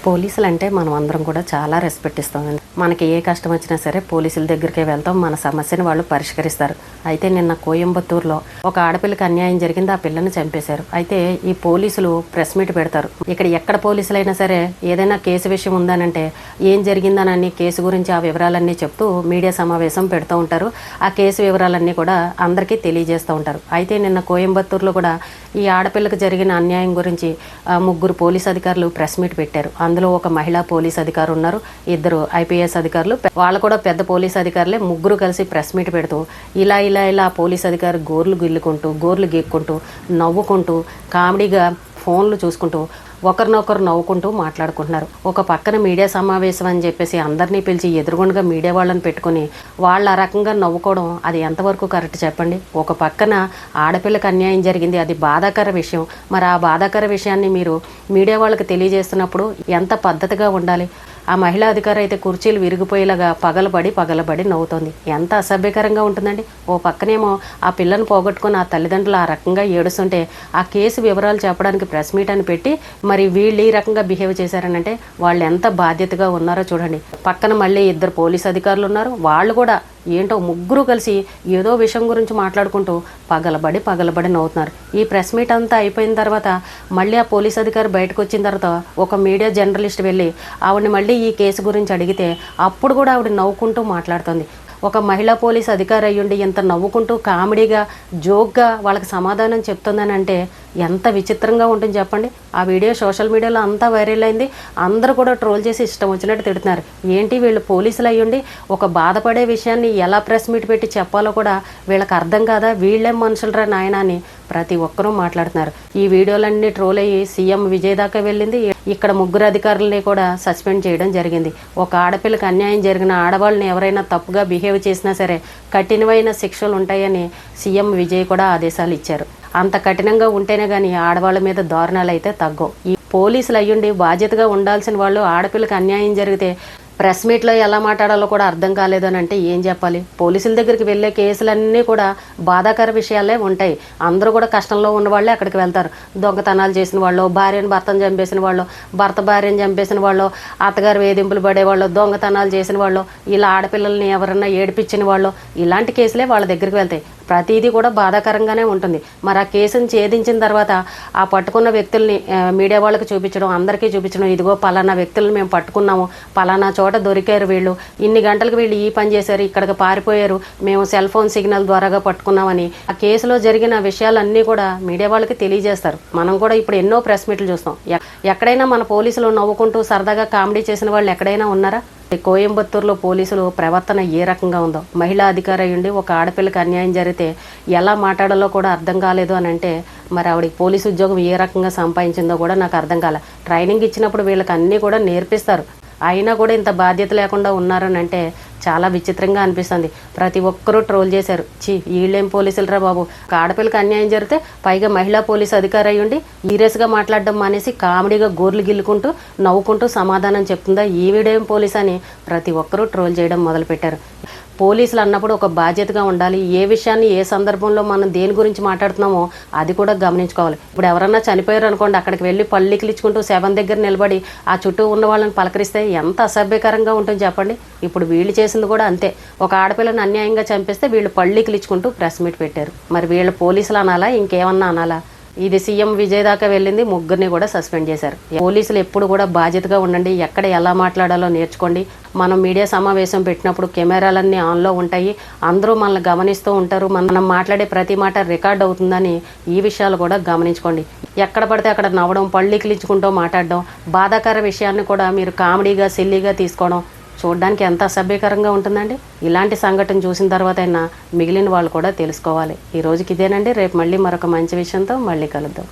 పోలీసులు అంటే మనం అందరం కూడా చాలా రెస్పెక్ట్ ఇస్తామండి. మనకి ఏ కష్టం వచ్చినా సరే పోలీసుల దగ్గరికే వెళ్తాం, మన సమస్యని వాళ్ళు పరిష్కరిస్తారు. అయితే నిన్న కోయంబత్తూరులో ఒక ఆడపిల్లకి అన్యాయం జరిగింది, ఆ పిల్లని చంపేశారు. అయితే ఈ పోలీసులు ప్రెస్ మీట్ పెడతారు. ఎక్కడ పోలీసులైనా సరే ఏదైనా కేసు విషయం ఉందనంటే ఏం జరిగిందనని కేసు గురించి ఆ వివరాలన్నీ చెప్తూ మీడియా సమావేశం పెడుతూ ఉంటారు. ఆ కేసు వివరాలన్నీ కూడా అందరికీ తెలియజేస్తూ ఉంటారు. అయితే నిన్న కోయంబత్తూరులో కూడా ఈ ఆడపిల్లకి జరిగిన అన్యాయం గురించి 3 పోలీస్ అధికారులు ప్రెస్ మీట్ పెట్టారు. అందులో ఒక మహిళా పోలీస్ అధికారు ఉన్నారు, 2 IPS అధికారులు, వాళ్ళు కూడా పెద్ద పోలీస్ అధికారులే. 3 కలిసి ప్రెస్ మీట్ పెడుతూ ఇలా పోలీస్ అధికారి గోర్లు గీక్కుంటూ నవ్వుకుంటూ కామెడీగా ఫోన్లు చూసుకుంటూ ఒకరినొకరు నవ్వుకుంటూ మాట్లాడుకుంటున్నారు. ఒక పక్కన మీడియా సమావేశం అని చెప్పేసి అందరినీ పిలిచి ఎదురుగుండగా మీడియా వాళ్ళని పెట్టుకుని వాళ్ళు ఆ రకంగా నవ్వుకోవడం అది ఎంతవరకు కరెక్ట్ చెప్పండి? ఒక పక్కన ఆడపిల్లకి అన్యాయం జరిగింది, అది బాధాకర విషయం. మరి ఆ బాధాకర విషయాన్ని మీరు మీడియా వాళ్ళకి తెలియజేస్తున్నప్పుడు ఎంత పద్ధతిగా ఉండాలి? ఆ మహిళా అధికారి అయితే కుర్చీలు విరిగిపోయేలాగా పగలబడి నవ్వుతోంది. ఎంత అసభ్యకరంగా ఉంటుందండి. ఓ పక్కనేమో ఆ పిల్లని పోగొట్టుకుని ఆ తల్లిదండ్రులు ఆ రకంగా ఏడుస్తుంటే ఆ కేసు వివరాలు చెప్పడానికి ప్రెస్ మీట్ అని పెట్టి మరి వీళ్ళు ఈ రకంగా బిహేవ్ చేశారనంటే వాళ్ళు ఎంత బాధ్యతగా ఉన్నారో చూడండి. పక్కన మళ్ళీ 2 పోలీస్ అధికారులు ఉన్నారు, వాళ్ళు కూడా ఏంటో 3 కలిసి ఏదో విషయం గురించి మాట్లాడుకుంటూ పగలబడి నవ్వుతున్నారు. ఈ ప్రెస్ మీట్ అంతా అయిపోయిన తర్వాత మళ్ళీ ఆ పోలీస్ అధికారి బయటకు వచ్చిన తర్వాత ఒక మీడియా జర్నలిస్ట్ వెళ్ళి ఆవిడని మళ్ళీ ఈ కేసు గురించి అడిగితే అప్పుడు కూడా ఆవిడ నవ్వుకుంటూ మాట్లాడుతుంది. ఒక మహిళా పోలీస్ అధికారి అయ్యుండి ఇంత నవ్వుకుంటూ కామెడీగా జోక్గా వాళ్ళకి సమాధానం చెప్తుందని అంటే ఎంత విచిత్రంగా ఉంటుంది చెప్పండి. ఆ వీడియో సోషల్ మీడియాలో అంతా వైరల్ అయింది. అందరూ కూడా ట్రోల్ చేసి ఇష్టం వచ్చినట్టు తిడుతున్నారు. ఏంటి వీళ్ళు పోలీసులు అయ్యుండి ఒక బాధపడే విషయాన్ని ఎలా ప్రెస్ మీట్ పెట్టి చెప్పాలో కూడా వీళ్ళకి అర్థం కాదా? వీళ్ళేం మనుషులరా నాయన అని ప్రతి ఒక్కరూ మాట్లాడుతున్నారు. ఈ వీడియోలన్నీ ట్రోల్ అయ్యి సీఎం విజయ్ దాకా వెళ్ళింది. ఇక్కడ 3 అధికారులని కూడా సస్పెండ్ చేయడం జరిగింది. ఒక ఆడపిల్లకి అన్యాయం జరిగిన ఆడవాళ్ళని ఎవరైనా తప్పుగా బిహేవ్ చేసినా సరే కఠినమైన శిక్షలు ఉంటాయని సీఎం విజయ్ కూడా ఆదేశాలు ఇచ్చారు. అంత కఠినంగా ఉంటేనే కానీ ఆడవాళ్ళ మీద దారుణాలు అయితే తగ్గవు. ఈ పోలీసులు అయ్యుండి బాధ్యతగా ఉండాల్సిన వాళ్ళు ఆడపిల్లకి అన్యాయం జరిగితే ప్రెస్ మీట్లో ఎలా మాట్లాడాలో కూడా అర్థం కాలేదు అని అంటే ఏం చెప్పాలి? పోలీసుల దగ్గరికి వెళ్ళే కేసులన్నీ కూడా బాధాకర విషయాలే ఉంటాయి. అందరూ కూడా కష్టంలో ఉన్న వాళ్ళే అక్కడికి వెళ్తారు. దొంగతనాలు చేసిన వాళ్ళు, భర్తను చంపేసిన వాళ్ళు, భార్యను చంపేసిన వాళ్ళు, అత్తగారు వేధింపులు పడేవాళ్ళు, దొంగతనాలు చేసిన వాళ్ళు, ఇలా ఆడపిల్లల్ని ఎవరన్నా ఏడిపించిన వాళ్ళు, ఇలాంటి కేసులే వాళ్ళ దగ్గరికి వెళ్తాయి. ప్రతిదీ కూడా బాధాకరంగానే ఉంటుంది. మరి ఆ కేసును ఛేదించిన తర్వాత ఆ పట్టుకున్న వ్యక్తుల్ని మీడియా వాళ్ళకి చూపించడం, అందరికీ చూపించడం, ఇదిగో పలానా వ్యక్తులను మేము పట్టుకున్నాము, పలానా చోట దొరికారు, వీళ్ళు ఇన్ని గంటలకు వీళ్ళు ఈ పని చేశారు, ఇక్కడికి పారిపోయారు, మేము సెల్ ఫోన్ సిగ్నల్ ద్వారాగా పట్టుకున్నామని ఆ కేసులో జరిగిన విషయాలన్నీ కూడా మీడియా వాళ్ళకి తెలియజేస్తారు. మనం కూడా ఇప్పుడు ఎన్నో ప్రెస్ మీట్లు చూస్తాం. ఎక్కడైనా మన పోలీసులు నవ్వుకుంటూ సరదాగా కామెడీ చేసిన వాళ్ళు ఎక్కడైనా ఉన్నారా? కోయంబత్తూరులో పోలీసులు ప్రవర్తన ఏ రకంగా ఉందో, మహిళా అధికారి అయ్యుండి ఒక ఆడపిల్లకి అన్యాయం జరిగితే ఎలా మాట్లాడాలో కూడా అర్థం కాలేదు అని అంటే మరి ఆవిడకి పోలీసు ఉద్యోగం ఏ రకంగా సంపాదించిందో కూడా నాకు అర్థం కాలే. ట్రైనింగ్ ఇచ్చినప్పుడు వీళ్ళకి అన్నీ కూడా నేర్పిస్తారు, అయినా కూడా ఇంత బాధ్యత లేకుండా ఉన్నారని అంటే చాలా విచిత్రంగా అనిపిస్తుంది. ప్రతి ఒక్కరూ ట్రోల్ చేశారు. వీళ్ళేం పోలీసులరా బాబు, ఒక ఆడపిల్లకి అన్యాయం జరిగితే పైగా మహిళా పోలీసు అధికారి అయ్యుండి సీరియస్గా మాట్లాడడం మానేసి కామెడీగా గోర్లు గిల్లుకుంటూ నవ్వుకుంటూ సమాధానం చెప్తుందా ఈవిడేం పోలీస్ అని ప్రతి ఒక్కరూ ట్రోల్ చేయడం మొదలుపెట్టారు. పోలీసులు అన్నప్పుడు ఒక బాధ్యతగా ఉండాలి. ఏ విషయాన్ని ఏ సందర్భంలో మనం దేని గురించి మాట్లాడుతున్నామో అది కూడా గమనించుకోవాలి. ఇప్పుడు ఎవరన్నా చనిపోయారు అనుకోండి, అక్కడికి వెళ్ళి పళ్ళికిలిచ్చుకుంటూ శవం దగ్గర నిలబడి ఆ చుట్టూ ఉన్న వాళ్ళని పలకరిస్తే ఎంత అసభ్యకరంగా ఉంటుంది చెప్పండి. ఇప్పుడు వీళ్ళు చేసింది కూడా అంతే. ఒక ఆడపిల్లని అన్యాయంగా చంపేస్తే వీళ్ళు పళ్ళికిలిచ్చుకుంటూ ప్రెస్ మీట్ పెట్టారు. మరి వీళ్ళ పోలీసులు అనాలా, ఇంకేమన్నా అనాలా? ఇది సీఎం విజయ్ దాకా వెళ్ళింది, 3 కూడా సస్పెండ్ చేశారు. పోలీసులు ఎప్పుడు కూడా బాధ్యతగా ఉండండి, ఎక్కడ ఎలా మాట్లాడాలో నేర్చుకోండి. మనం మీడియా సమావేశం పెట్టినప్పుడు కెమెరాలన్నీ ఆన్లో ఉంటాయి, అందరూ మనల్ని గమనిస్తూ ఉంటారు. మనం మాట్లాడే ప్రతి మాట రికార్డ్ అవుతుందని ఈ విషయాలు కూడా గమనించుకోండి. ఎక్కడ పడితే అక్కడ నవ్వడం, పళ్ళికిలించుకుంటూ మాట్లాడడం, బాధాకర విషయాన్ని కూడా మీరు కామెడీగా సిల్లీగా తీసుకోవడం చూడడానికి ఎంత అసభ్యకరంగా ఉంటుందండి. ఇలాంటి సంఘటన చూసిన తర్వాత అయినా మిగిలిన వాళ్ళు కూడా తెలుసుకోవాలి. ఈ రోజుకి ఇదేనండి. రేపు మళ్ళీ మరొక మంచి విషయంతో మళ్ళీ కలుద్దాం.